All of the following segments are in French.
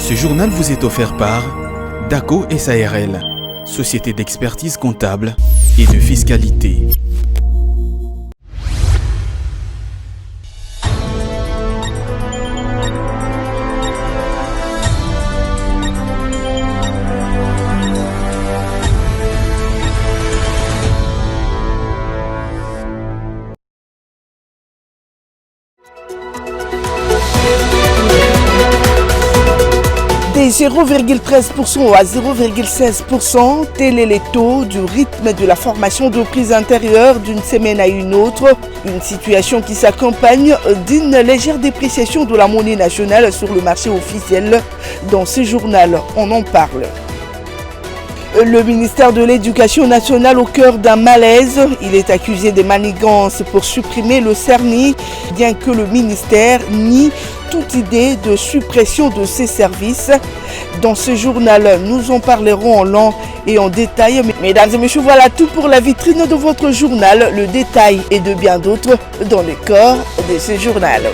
Ce journal vous est offert par DACO SARL, société d'expertise comptable et de fiscalité. Des 0,13% à 0,16%, tel est le taux du rythme de la formation de prise intérieure d'une semaine à une autre. Une situation qui s'accompagne d'une légère dépréciation de la monnaie nationale sur le marché officiel. Dans ce journal, on en parle. Le ministère de l'Éducation nationale au cœur d'un malaise. Il est accusé de manigances pour supprimer le CERNI, bien que le ministère nie toute idée de suppression de ces services. Dans ce journal, nous en parlerons en long et en détail. Mesdames et messieurs, voilà tout pour la vitrine de votre journal. Le détail et de bien d'autres dans le corps de ce journal.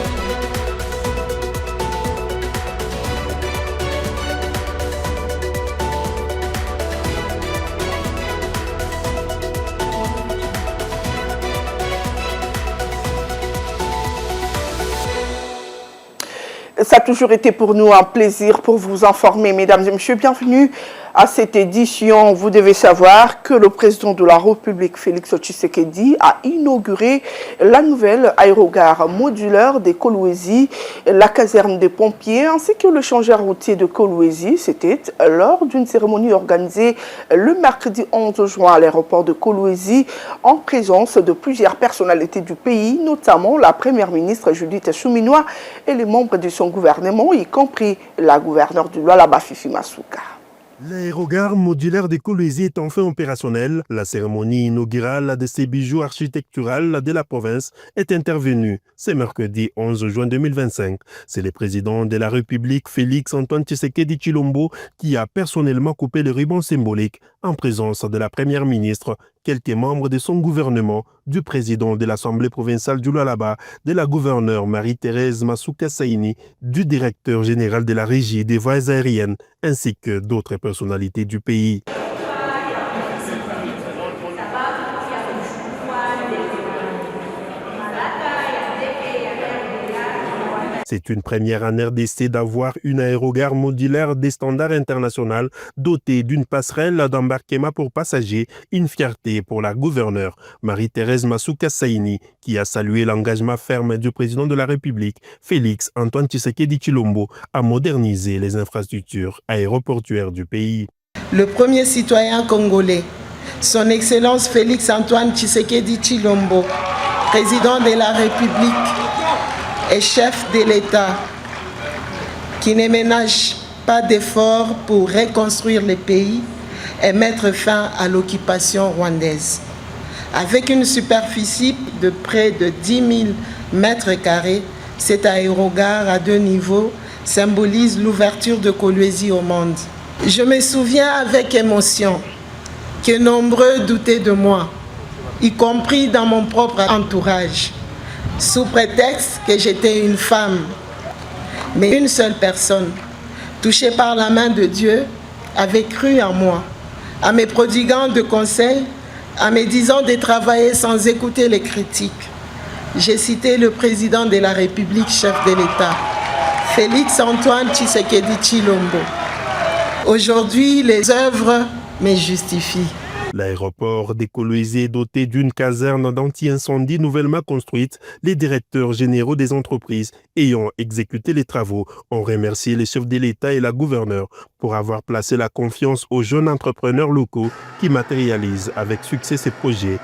Ça a toujours été pour nous un plaisir pour vous informer, mesdames et messieurs. Bienvenue à cette édition. Vous devez savoir que le président de la République, Félix Tshisekedi, a inauguré la nouvelle aérogare modulaire de Kolwezi, la caserne des pompiers, ainsi que le changeur routier de Kolwezi. C'était lors d'une cérémonie organisée le mercredi 11 juin à l'aéroport de Kolwezi, en présence de plusieurs personnalités du pays, notamment la première ministre Judith Suminwa et les membres de son gouvernement, y compris la gouverneure du Lualaba, Fifi Masuka. L'aérogare modulaire de Kolwezi est enfin opérationnelle. La cérémonie inaugurale de ces bijoux architecturaux de la province est intervenue ce mercredi 11 juin 2025. C'est le président de la République, Félix Antoine Tshisekedi Tshilombo, qui a personnellement coupé le ruban symbolique en présence de la première ministre, quelques membres de son gouvernement, du président de l'Assemblée provinciale du Lualaba, de la gouverneure Marie-Thérèse Masuka Saini, du directeur général de la Régie des voies aériennes, ainsi que d'autres personnalités du pays. C'est une première en RDC d'avoir une aérogare modulaire des standards internationaux dotée d'une passerelle d'embarquement pour passagers, une fierté pour la gouverneure Marie-Thérèse Masuka Saini, qui a salué l'engagement ferme du président de la République, Félix Antoine Tshisekedi Tshilombo, à moderniser les infrastructures aéroportuaires du pays. Le premier citoyen congolais, son Excellence Félix Antoine Tshisekedi Tshilombo, président de la République et chef de l'État, qui ne ménage pas d'efforts pour reconstruire le pays et mettre fin à l'occupation rwandaise. Avec une superficie de près de 10 000 mètres carrés, cet aérogare à 2 niveaux symbolise l'ouverture de Kolwezi au monde. Je me souviens avec émotion que nombreux doutaient de moi, y compris dans mon propre entourage, sous prétexte que j'étais une femme. Mais une seule personne, touchée par la main de Dieu, avait cru en moi, en me prodiguant de conseils, en me disant de travailler sans écouter les critiques. J'ai cité le président de la République, chef de l'État, Félix Antoine Tshisekedi Tshilombo. Aujourd'hui, les œuvres me justifient. L'aéroport de Kolwezi est doté d'une caserne d'anti-incendie nouvellement construite. Les directeurs généraux des entreprises ayant exécuté les travaux ont remercié les chefs de l'État et la gouverneure pour avoir placé la confiance aux jeunes entrepreneurs locaux qui matérialisent avec succès ces projets.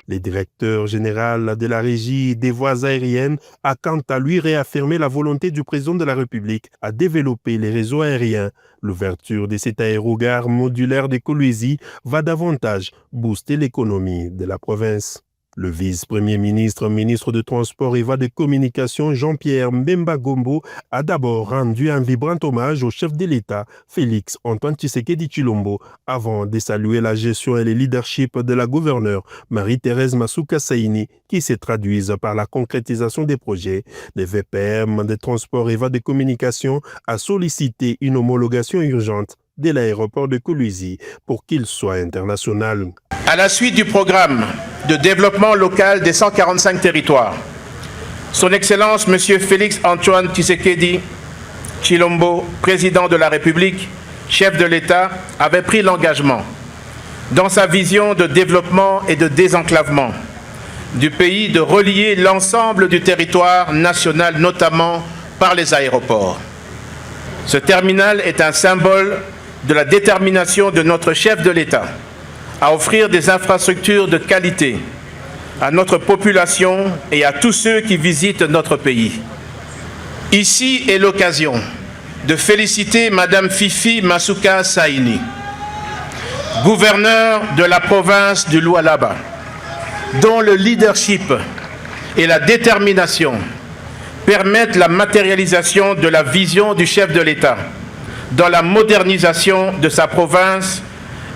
Le directeur général de la Régie des voies aériennes a quant à lui réaffirmé la volonté du président de la République à développer les réseaux aériens. L'ouverture de cette aérogare modulaire de Kolwezi va davantage booster l'économie de la province. Le vice-premier ministre, ministre de Transport et Voies de Communication, Jean-Pierre Mbemba Gombo, a d'abord rendu un vibrant hommage au chef de l'État, Félix Antoine Tshisekedi Tshilombo, avant de saluer la gestion et le leadership de la gouverneure Marie-Thérèse Masuka Saini, qui se traduisent par la concrétisation des projets. Le VPM de Transport et Voies de Communication a sollicité une homologation urgente de l'aéroport de Kolwezi pour qu'il soit international. À la suite du programme de développement local des 145 territoires, Son Excellence M. Félix Antoine Tshisekedi Tshilombo, président de la République, chef de l'État, avait pris l'engagement, dans sa vision de développement et de désenclavement du pays, de relier l'ensemble du territoire national, notamment par les aéroports. Ce terminal est un symbole de la détermination de notre chef de l'État à offrir des infrastructures de qualité à notre population et à tous ceux qui visitent notre pays. Ici est l'occasion de féliciter Madame Fifi Masuka Saini, gouverneure de la province du Lualaba, dont le leadership et la détermination permettent la matérialisation de la vision du chef de l'État dans la modernisation de sa province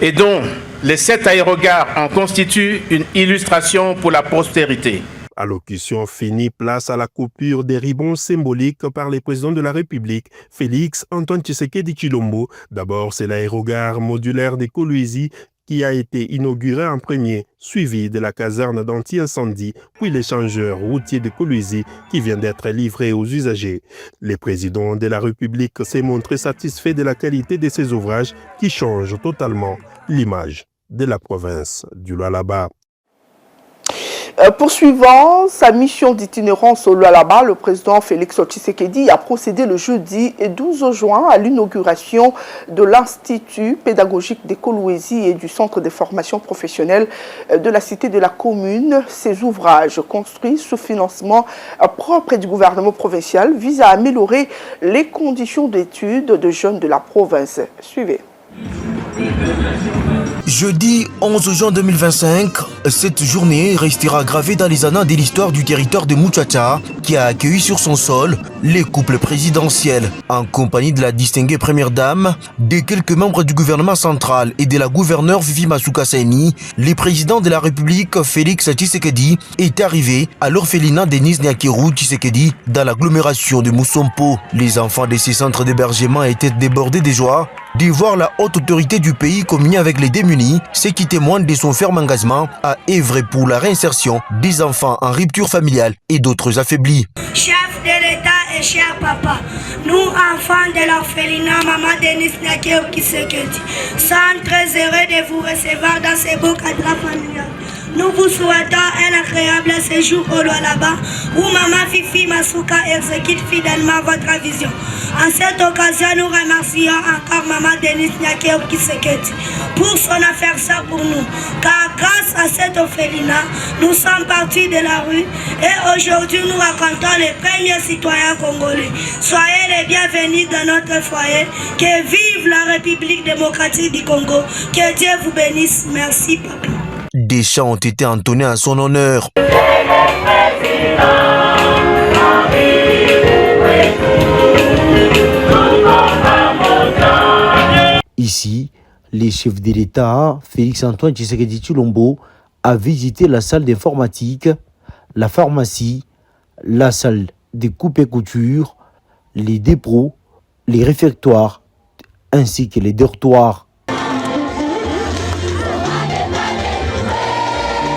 et dont les 7 aérogares en constituent une illustration pour la postérité. Allocution finie, place à la coupure des ribbons symboliques par le président de la République, Félix Antoine Tshisekedi Tshilombo. D'abord, c'est l'aérogare modulaire de Kolwezi qui a été inauguré en premier, suivi de la caserne d'anti-incendie, puis l'échangeur routier de Kolwezi qui vient d'être livré aux usagers. Le président de la République s'est montré satisfait de la qualité de ces ouvrages qui changent totalement l'image de la province du Lualaba. Poursuivant sa mission d'itinérance au Lualaba, le président Félix Tshisekedi a procédé le jeudi 12 juin à l'inauguration de l'Institut pédagogique de Kolwezi et du Centre de formation professionnelle de la Cité de la Commune. Ces ouvrages, construits sous financement propre du gouvernement provincial, visent à améliorer les conditions d'études de jeunes de la province. Suivez. Jeudi 11 juin 2025, cette journée restera gravée dans les annales de l'histoire du territoire de Muchacha qui a accueilli sur son sol les couples présidentiels en compagnie de la distinguée première dame, de quelques membres du gouvernement central et de la gouverneure Fifi Masuka Saini. Le président de la République Félix Tshisekedi est arrivé à l'orphelinat Denis Nyakeru Tshisekedi dans l'agglomération de Musompo. Les enfants de ces centres d'hébergement étaient débordés de joie de voir la haute autorité du pays communier avec les démunis, ce qui témoigne de son ferme engagement à œuvrer pour la réinsertion des enfants en rupture familiale et d'autres affaiblis. Chef de l'État et cher papa, nous enfants de l'orphelinat Maman Denis Nyakeru Tshisekedi sommes très heureux de vous recevoir dans ces beaux cadres familiales. Nous vous souhaitons un agréable séjour au Lualaba où Maman Fifi Masuka exécute fidèlement votre vision. En cette occasion, nous remercions encore Maman Denis Nyakeru Tshisekedi pour son affaire ça pour nous. Car grâce à cet orphelinat, nous sommes partis de la rue et aujourd'hui nous racontons les premiers citoyens congolais. Soyez les bienvenus dans notre foyer. Que vive la République démocratique du Congo. Que Dieu vous bénisse. Merci, papa. Des chants ont été entonnés en son honneur. Ici, les chefs de l'État, Félix Antoine Tshisekedi Tshilombo, a visité la salle d'informatique, la pharmacie, la salle de coupe et couture, les dépôts, les réfectoires, ainsi que les dortoirs.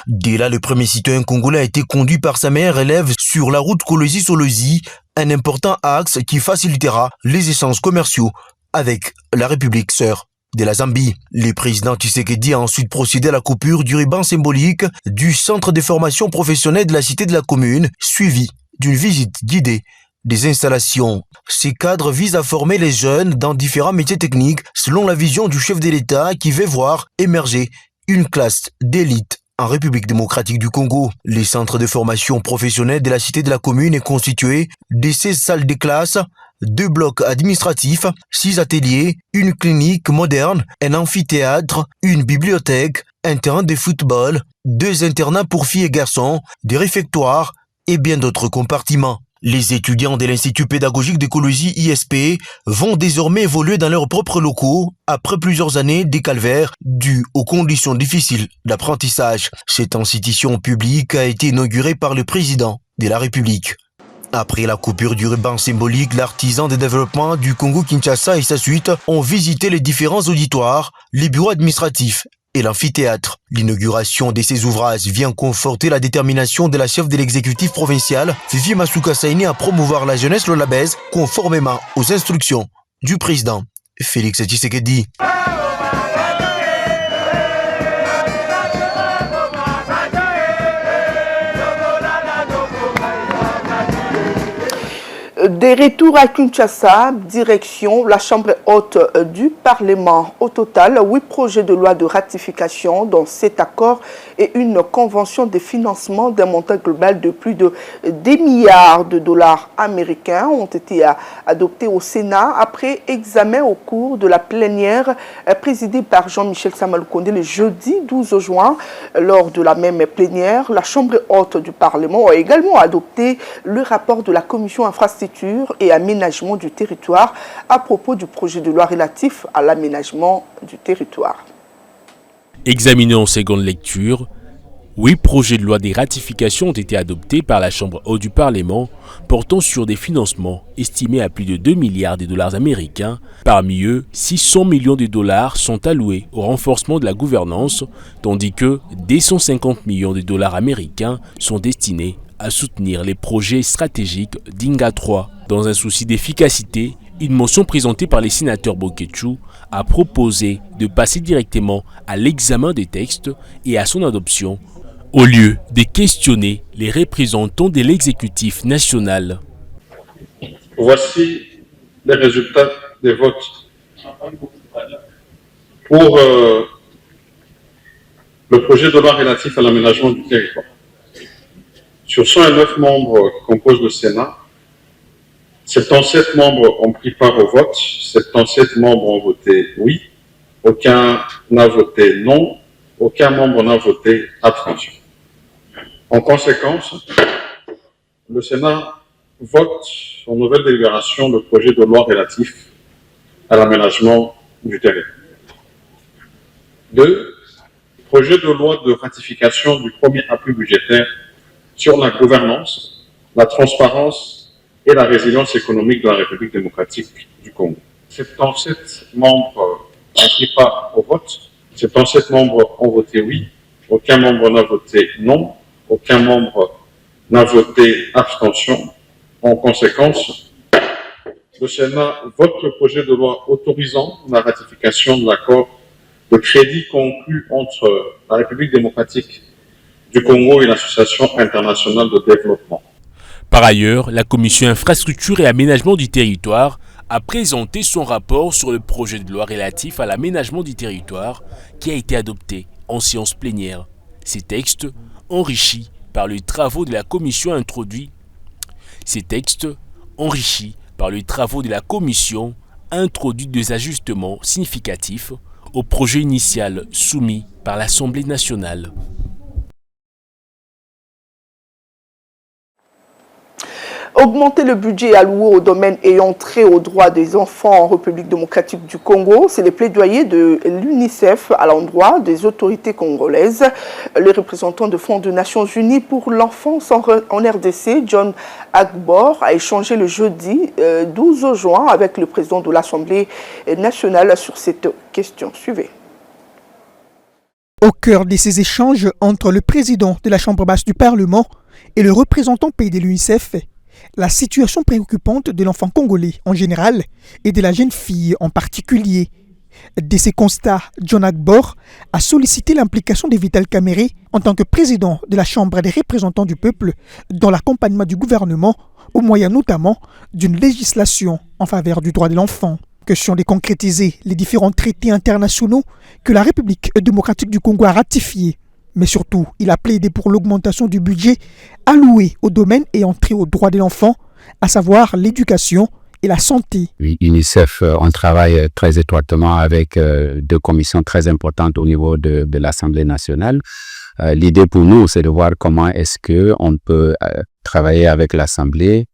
Dès là, le premier citoyen congolais a été conduit par sa mère élève sur la route Kolwezi-Solwezi, un important axe qui facilitera les échanges commerciaux avec la République sœur de la Zambie. Le président Tshisekedi a ensuite procédé à la coupure du ruban symbolique du centre de formation professionnelle de la Cité de la Commune, suivi d'une visite guidée des installations. Ces cadres visent à former les jeunes dans différents métiers techniques selon la vision du chef de l'État qui veut voir émerger une classe d'élite en République démocratique du Congo. Les centres de formation professionnelle de la Cité de la Commune est constitué de 16 salles de classe, 2 blocs administratifs, 6 ateliers, une clinique moderne, un amphithéâtre, une bibliothèque, un terrain de football, 2 internats pour filles et garçons, des réfectoires et bien d'autres compartiments. Les étudiants de l'Institut pédagogique d'écologie ISP vont désormais évoluer dans leurs propres locaux après plusieurs années de calvaire dues aux conditions difficiles d'apprentissage. Cette institution publique a été inaugurée par le président de la République. Après la coupure du ruban symbolique, l'artisan de développement du Congo-Kinshasa et sa suite ont visité les différents auditoires, les bureaux administratifs et l'amphithéâtre. L'inauguration de ces ouvrages vient conforter la détermination de la chef de l'exécutif provincial, Fifi Masuka Saini, à promouvoir la jeunesse lolabaise conformément aux instructions du président Félix Tshisekedi. Des retours à Kinshasa, direction la Chambre haute du Parlement. Au total, 8 projets de loi de ratification, dont 7 accords et une convention de financement d'un montant global de plus de 10 milliards de dollars américains ont été adoptés au Sénat après examen au cours de la plénière présidée par Jean-Michel Samalukonde le jeudi 12 juin. Lors de la même plénière, la Chambre haute du Parlement a également adopté le rapport de la Commission infrastructure et aménagement du territoire à propos du projet de loi relatif à l'aménagement du territoire. Examiné en seconde lecture, 8 projets de loi de ratification ont été adoptés par la Chambre haute du Parlement portant sur des financements estimés à plus de 2 milliards de dollars américains. Parmi eux, 600 millions de dollars sont alloués au renforcement de la gouvernance, tandis que 250 millions de dollars américains sont destinés à soutenir les projets stratégiques d'Inga 3. Dans un souci d'efficacité, une motion présentée par les sénateurs Boketchou a proposé de passer directement à l'examen des textes et à son adoption, au lieu de questionner les représentants de l'exécutif national. Voici les résultats des votes. Pour le projet de loi relatif à l'aménagement du territoire. Sur 109 membres qui composent le Sénat, 77 membres ont pris part au vote, 77 membres ont voté oui, aucun n'a voté non, aucun membre n'a voté abstention. En conséquence, le Sénat vote en nouvelle délibération le projet de loi relatif à l'aménagement du territoire. 2. Projet de loi de ratification du premier appui budgétaire sur la gouvernance, la transparence et la résilience économique de la République démocratique du Congo. 77 membres ont pris part au vote, 77 membres ont voté oui, aucun membre n'a voté non, aucun membre n'a voté abstention. En conséquence, le Sénat vote le projet de loi autorisant la ratification de l'accord de crédit conclu entre la République démocratique du Congo et l'Association internationale de développement. Par ailleurs, la Commission infrastructure et aménagement du territoire a présenté son rapport sur le projet de loi relatif à l'aménagement du territoire qui a été adopté en séance plénière. Ces textes, enrichis par les travaux de la Commission introduits des ajustements significatifs au projet initial soumis par l'Assemblée nationale. Augmenter le budget alloué au domaine ayant trait aux droits des enfants en République démocratique du Congo, c'est le plaidoyer de l'UNICEF à l'endroit des autorités congolaises. Le représentant de Fonds des Nations Unies pour l'enfance en RDC, John Agbor, a échangé le jeudi 12 juin avec le président de l'Assemblée nationale sur cette question. Suivez. Au cœur de ces échanges entre le président de la Chambre basse du Parlement et le représentant pays de l'UNICEF, la situation préoccupante de l'enfant congolais en général et de la jeune fille en particulier. De ces constats, John Agbor a sollicité l'implication de Vital Kamerhe en tant que président de la Chambre des représentants du peuple dans l'accompagnement du gouvernement au moyen notamment d'une législation en faveur du droit de l'enfant. Question de concrétiser les différents traités internationaux que la République démocratique du Congo a ratifiés. Mais surtout, il a plaidé pour l'augmentation du budget alloué au domaine ayant trait aux droits de l'enfant, à savoir l'éducation et la santé. Oui, UNICEF, on travaille très étroitement avec deux commissions très importantes au niveau de l'Assemblée nationale. L'idée pour nous, c'est de voir comment est-ce qu'on peut travailler avec l'Assemblée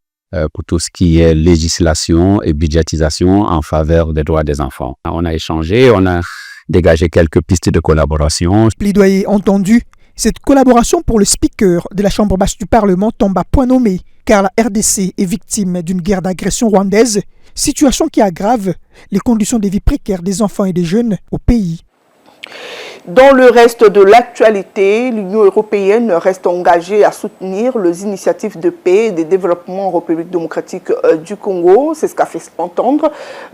pour tout ce qui est législation et budgétisation en faveur des droits des enfants. On a échangé, on a dégagé quelques pistes de collaboration. Plaidoyer entendu, cette collaboration pour le speaker de la Chambre basse du Parlement tombe à point nommé, car la RDC est victime d'une guerre d'agression rwandaise, situation qui aggrave les conditions de vie précaires des enfants et des jeunes au pays. Dans le reste de l'actualité, l'Union européenne reste engagée à soutenir les initiatives de paix et de développement en République démocratique du Congo. C'est ce qu'a fait entendre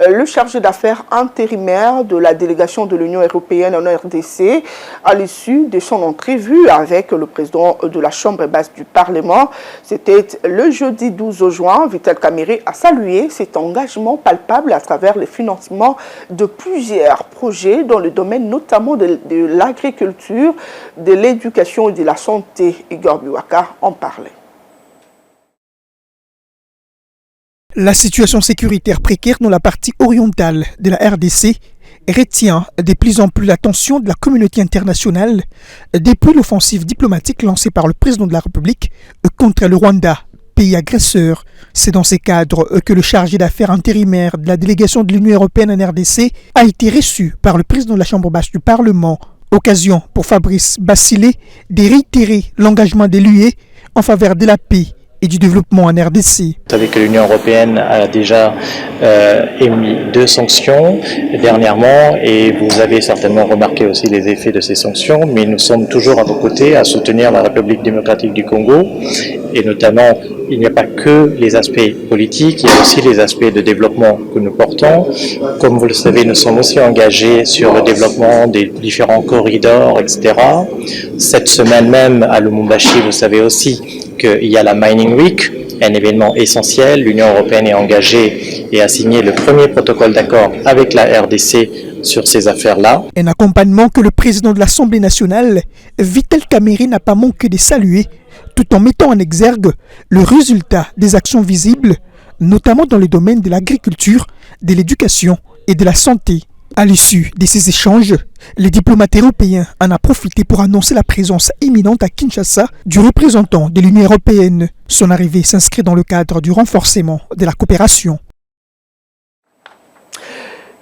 le chargé d'affaires intérimaire de la délégation de l'Union européenne en RDC à l'issue de son entrevue avec le président de la Chambre basse du Parlement. C'était le jeudi 12 juin. Vital Kamerhe a salué cet engagement palpable à travers le financement de plusieurs projets dans le domaine notamment de l'agriculture, de l'éducation et de la santé. Igor Biwaka en parlait. La situation sécuritaire précaire dans la partie orientale de la RDC retient de plus en plus l'attention de la communauté internationale depuis l'offensive diplomatique lancée par le président de la République contre le Rwanda, pays agresseur. C'est dans ces cadres que le chargé d'affaires intérimaire de la délégation de l'Union européenne en RDC a été reçu par le président de la Chambre basse du Parlement. Occasion pour Fabrice Bassile de réitérer l'engagement de l'UE en faveur de la paix et du développement en RDC. Vous savez que l'Union européenne a déjà émis 2 sanctions dernièrement et vous avez certainement remarqué aussi les effets de ces sanctions, mais nous sommes toujours à vos côtés à soutenir la République démocratique du Congo et notamment il n'y a pas que les aspects politiques, il y a aussi les aspects de développement que nous portons. Comme vous le savez, nous sommes aussi engagés sur le développement des différents corridors, etc. Cette semaine même à Lubumbashi, vous savez aussi qu'il y a la Mining Week, un événement essentiel. L'Union européenne est engagée et a signé le premier protocole d'accord avec la RDC sur ces affaires-là. Un accompagnement que le président de l'Assemblée nationale, Vital Kamerhe, n'a pas manqué de saluer, tout en mettant en exergue le résultat des actions visibles, notamment dans les domaines de l'agriculture, de l'éducation et de la santé. À l'issue de ces échanges, les diplomates européens en ont profité pour annoncer la présence imminente à Kinshasa du représentant de l'Union européenne. Son arrivée s'inscrit dans le cadre du renforcement de la coopération.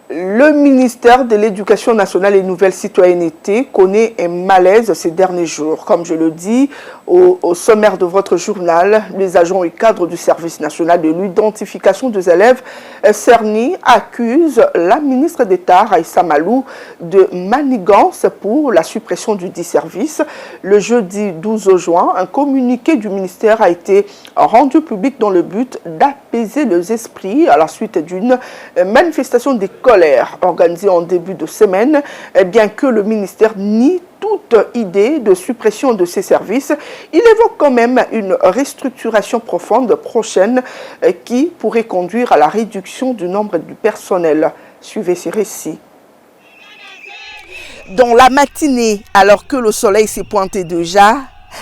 Le ministère de l'Éducation nationale et Nouvelle Citoyenneté connaît un malaise ces derniers jours. Comme je le dis au sommaire de votre journal, les agents et cadres du service national de l'identification des élèves CERNI accusent la ministre d'État Raissa Malou de manigance pour la suppression du dit service. Le jeudi 12 juin, un communiqué du ministère a été rendu public dans le but d'apaiser les esprits à la suite d'une manifestation des colères organisée en début de semaine. Bien que le ministère nie toute idée de suppression de ces services, il évoque quand même une restructuration profonde prochaine qui pourrait conduire à la réduction du nombre du personnel. Suivez ces récits. Dans la matinée, alors que le soleil s'est pointé déjà,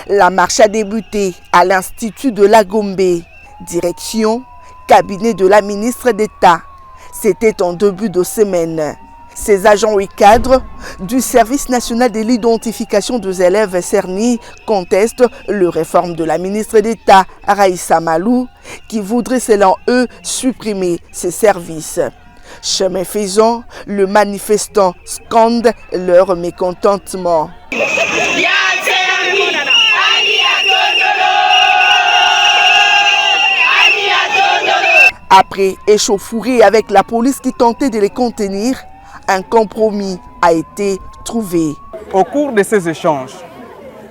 la marche a débuté à l'Institut de la Gombe. Direction, cabinet de la ministre d'État. C'était en début de semaine. Ces agents et cadres du service national de l'identification des élèves CERNI contestent la réforme de la ministre d'État Raissa Malou qui voudrait selon eux supprimer ces services. Chemin faisant, le manifestant scande leur mécontentement. Après échauffourée avec la police qui tentait de les contenir, un compromis a été trouvé. Au cours de ces échanges,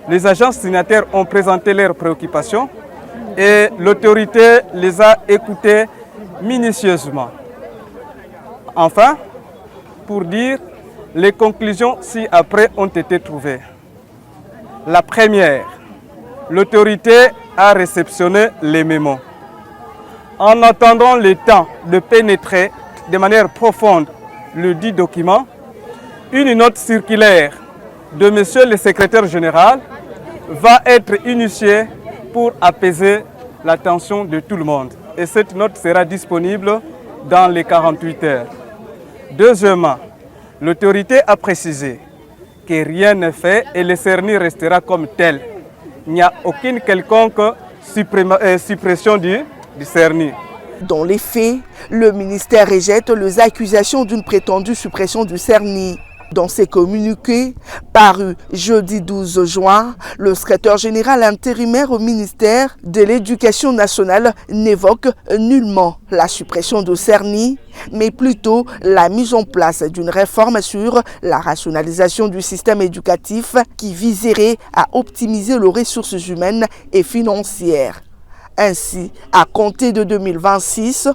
les agents signataires ont présenté leurs préoccupations et l'autorité les a écoutés minutieusement. Enfin, pour dire, les conclusions ci-après ont été trouvées. La première, l'autorité a réceptionné les mémos. En attendant le temps de pénétrer de manière profonde le dit document, une note circulaire de Monsieur le secrétaire général va être initiée pour apaiser la tension de tout le monde. et cette note sera disponible dans les 48 heures. Deuxièmement, l'autorité a précisé que rien n'est fait et le CERNI restera comme tel. Il n'y a aucune quelconque suppression du CERNI. Dans les faits, le ministère rejette les accusations d'une prétendue suppression du CERNI. Dans ses communiqués, parus jeudi 12 juin, le secrétaire général intérimaire au ministère de l'Éducation nationale n'évoque nullement la suppression du CERNI, mais plutôt la mise en place d'une réforme sur la rationalisation du système éducatif qui viserait à optimiser les ressources humaines et financières. Ainsi, à compter de 2026,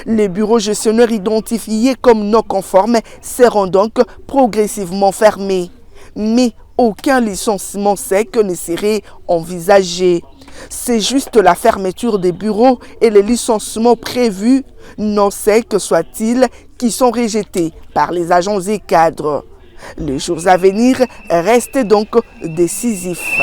les bureaux gestionnaires identifiés comme non conformes seront donc progressivement fermés. Mais aucun licenciement sec ne serait envisagé. C'est juste la fermeture des bureaux et les licenciements prévus, non secs soient-ils, qui sont rejetés par les agents et cadres. Les jours à venir restent donc décisifs.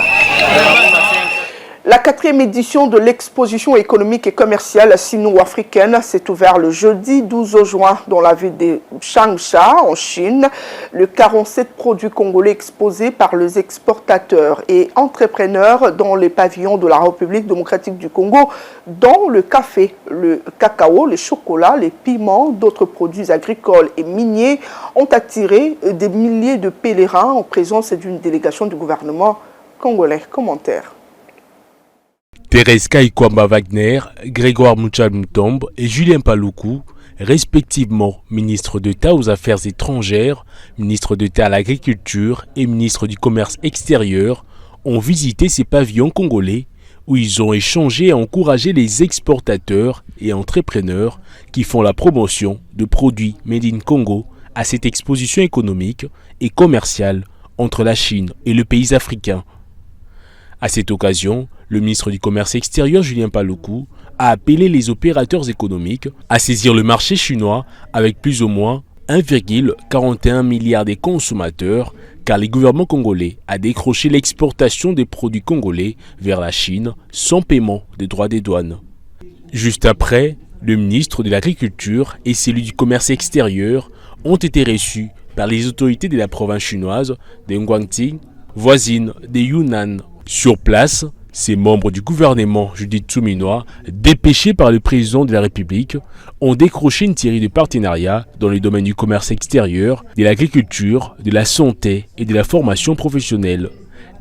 La 4e édition de l'exposition économique et commerciale sino-africaine s'est ouverte le jeudi 12 juin dans la ville de Changsha, en Chine. Le 47 produits congolais exposés par les exportateurs et entrepreneurs dans les pavillons de la République démocratique du Congo, dont le café, le cacao, le chocolat, les piments, d'autres produits agricoles et miniers, ont attiré des milliers de pèlerins en présence d'une délégation du gouvernement congolais. Commentaire. Thérèse Kaikwamba Wagner, Grégoire Mutombe et Julien Paluku, respectivement ministre d'État aux Affaires étrangères, ministre d'État à l'Agriculture et ministre du Commerce extérieur, ont visité ces pavillons congolais où ils ont échangé et encouragé les exportateurs et entrepreneurs qui font la promotion de produits made in Congo à cette exposition économique et commerciale entre la Chine et le pays africain. À cette occasion, le ministre du Commerce extérieur, Julien Paluku, a appelé les opérateurs économiques à saisir le marché chinois avec plus ou moins 1,41 milliard de consommateurs, car le gouvernement congolais a décroché l'exportation des produits congolais vers la Chine sans paiement des droits des douanes. Juste après, le ministre de l'Agriculture et celui du Commerce extérieur ont été reçus par les autorités de la province chinoise de Guangxi, voisine de Yunnan. Sur place, ces membres du gouvernement Judith Suminwa, dépêchés par le président de la République, ont décroché une série de partenariats dans les domaines du commerce extérieur, de l'agriculture, de la santé et de la formation professionnelle.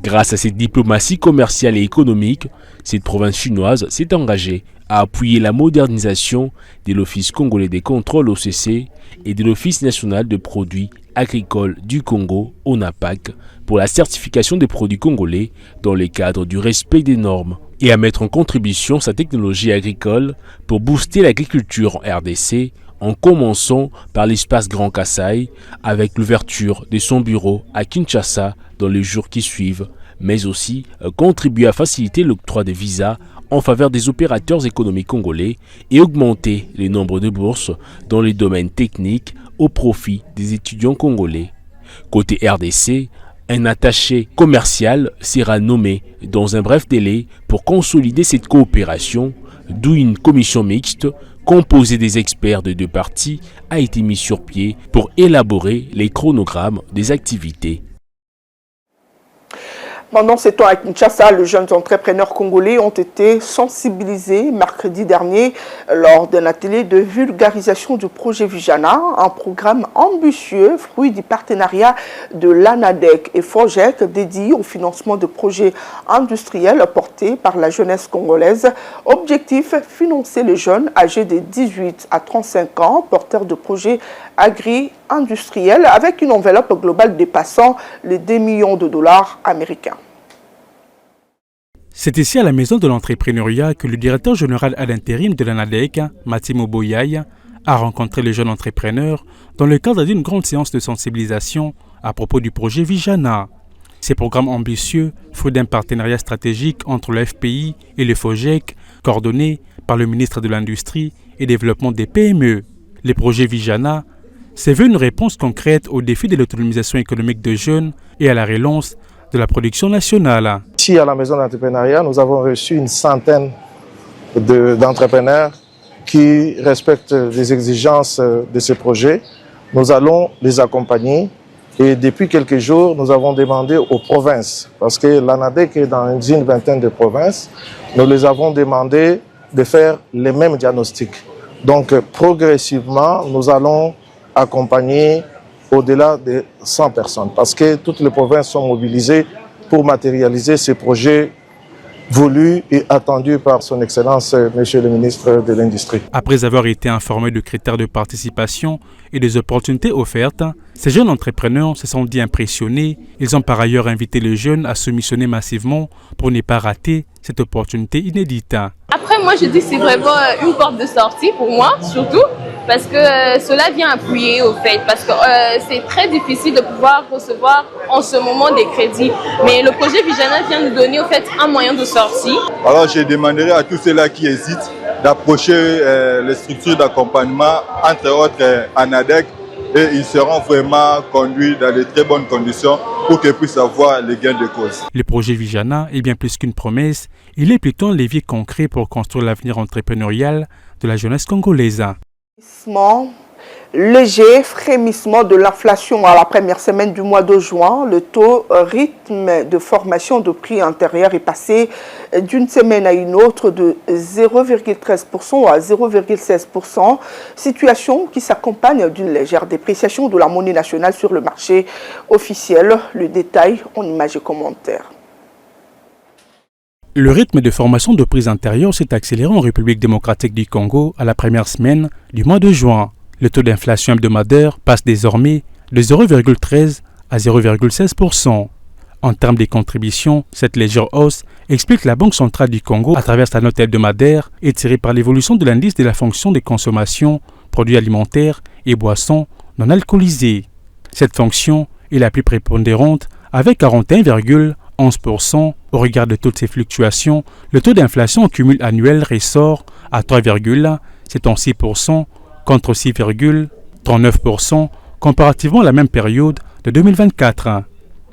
Grâce à cette diplomatie commerciale et économique, cette province chinoise s'est engagée à appuyer la modernisation de l'Office congolais des contrôles OCC et de l'Office national de produits agricoles du Congo, ONAPAC, pour la certification des produits congolais dans le cadre du respect des normes et à mettre en contribution sa technologie agricole pour booster l'agriculture en RDC en commençant par l'espace Grand Kassai avec l'ouverture de son bureau à Kinshasa dans les jours qui suivent, mais aussi contribuer à faciliter l'octroi de visas en faveur des opérateurs économiques congolais et augmenter le nombre de bourses dans les domaines techniques au profit des étudiants congolais. Côté RDC, un attaché commercial sera nommé dans un bref délai pour consolider cette coopération, d'où une commission mixte composée des experts de deux parties a été mise sur pied pour élaborer les chronogrammes des activités. Pendant ces temps à Kinshasa, les jeunes entrepreneurs congolais ont été sensibilisés mercredi dernier lors d'un atelier de vulgarisation du projet Vijana, un programme ambitieux, fruit du partenariat de l'ANADEC et FOGEC dédié au financement de projets industriels portés par la jeunesse congolaise. Objectif, financer les jeunes âgés de 18 à 35 ans, porteurs de projets agri-industriels avec une enveloppe globale dépassant les 2 millions de dollars américains. C'est ici à la maison de l'entrepreneuriat que le directeur général à l'intérim de l'ANADEC, Matimo Boyaï, a rencontré les jeunes entrepreneurs dans le cadre d'une grande séance de sensibilisation à propos du projet Vijana. Ces programmes ambitieux, fruit d'un partenariat stratégique entre le FPI et le FOGEC, coordonné par le ministre de l'Industrie et Développement des PME. Le projet Vijana se veut une réponse concrète aux défis de l'autonomisation économique des jeunes et à la relance de la production nationale. Ici à la maison d'entrepreneuriat, nous avons reçu une centaine d'entrepreneurs qui respectent les exigences de ces projets. Nous allons les accompagner et depuis quelques jours, nous avons demandé aux provinces, parce que l'ANADEC est dans une vingtaine de provinces, nous les avons demandé de faire les mêmes diagnostics. Donc progressivement, nous allons accompagner au-delà de 100 personnes, parce que toutes les provinces sont mobilisées pour matérialiser ces projets voulu et attendu par son Excellence, Monsieur le ministre de l'Industrie. Après avoir été informés de critères de participation et des opportunités offertes, ces jeunes entrepreneurs se sont dit impressionnés. Ils ont par ailleurs invité les jeunes à se missionner massivement pour ne pas rater cette opportunité inédite. Après, moi, je dis que c'est vraiment une porte de sortie pour moi, surtout, parce que cela vient appuyer au fait, parce que c'est très difficile de pouvoir recevoir en ce moment des crédits. Mais le projet Vijana vient nous donner au fait un moyen de sortie. Alors, je demanderai à tous ceux-là qui hésitent d'approcher les structures d'accompagnement, entre autres ANADEC, et ils seront vraiment conduits dans de très bonnes conditions pour qu'ils puissent avoir les gains de cause. Le projet Vijana est bien plus qu'une promesse, il est plutôt un levier concret pour construire l'avenir entrepreneurial de la jeunesse congolaise. Léger frémissement de l'inflation à la première semaine du mois de juin. Le taux rythme de formation de prix intérieur est passé d'une semaine à une autre de 0,13% à 0,16%, situation qui s'accompagne d'une légère dépréciation de la monnaie nationale sur le marché officiel. Le détail en images et commentaires. Le rythme de formation de prix intérieur s'est accéléré en République démocratique du Congo à la première semaine du mois de juin. Le taux d'inflation hebdomadaire passe désormais de 0,13 à 0,16%. En termes des contributions, cette légère hausse explique la Banque centrale du Congo à travers sa note hebdomadaire et tirée par l'évolution de l'indice de la fonction des consommations, produits alimentaires et boissons non alcoolisés. Cette fonction est la plus prépondérante avec 41,11%. Au regard de toutes ces fluctuations, le taux d'inflation au cumul annuel ressort à 3,76% contre 6,39% comparativement à la même période de 2024.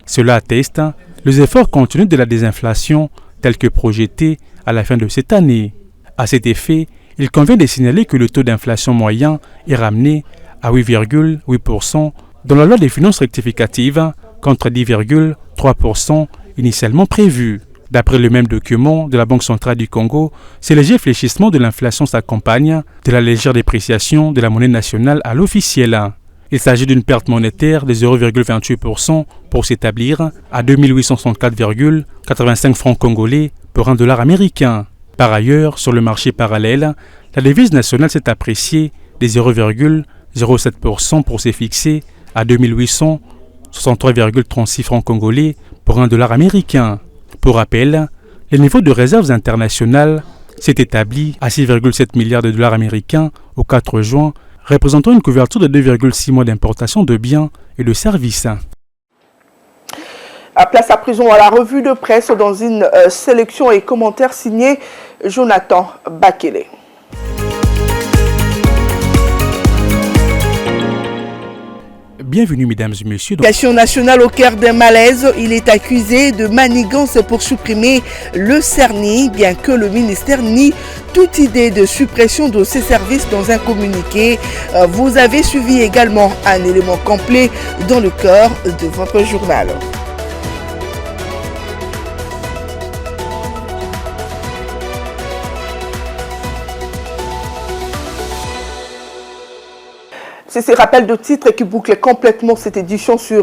Cela atteste les efforts continus de la désinflation tels que projetés à la fin de cette année. À cet effet, il convient de signaler que le taux d'inflation moyen est ramené à 8,8% dans la loi des finances rectificatives contre 10,3% initialement prévu. D'après le même document de la Banque centrale du Congo, ce léger fléchissement de l'inflation s'accompagne de la légère dépréciation de la monnaie nationale à l'officiel. Il s'agit d'une perte monétaire de 0,28% pour s'établir à 2864,85 francs congolais pour $1 américain. Par ailleurs, sur le marché parallèle, la devise nationale s'est appréciée de 0,07% pour se fixer à 2863,36 francs congolais pour $1 américain. Pour rappel, le niveau de réserves internationales s'est établi à 6,7 milliards de dollars américains au 4 juin, représentant une couverture de 2,6 mois d'importation de biens et de services. À place à présent à la revue de presse dans une sélection et commentaires signés Jonathan Bakele. Bienvenue mesdames et messieurs. L'éducation nationale au cœur d'un malaise, il est accusé de manigance pour supprimer le CERNI, bien que le ministère nie toute idée de suppression de ces services dans un communiqué. Vous avez suivi également un élément complet dans le cœur de votre journal. C'est ces rappels de titres qui bouclent complètement cette édition sur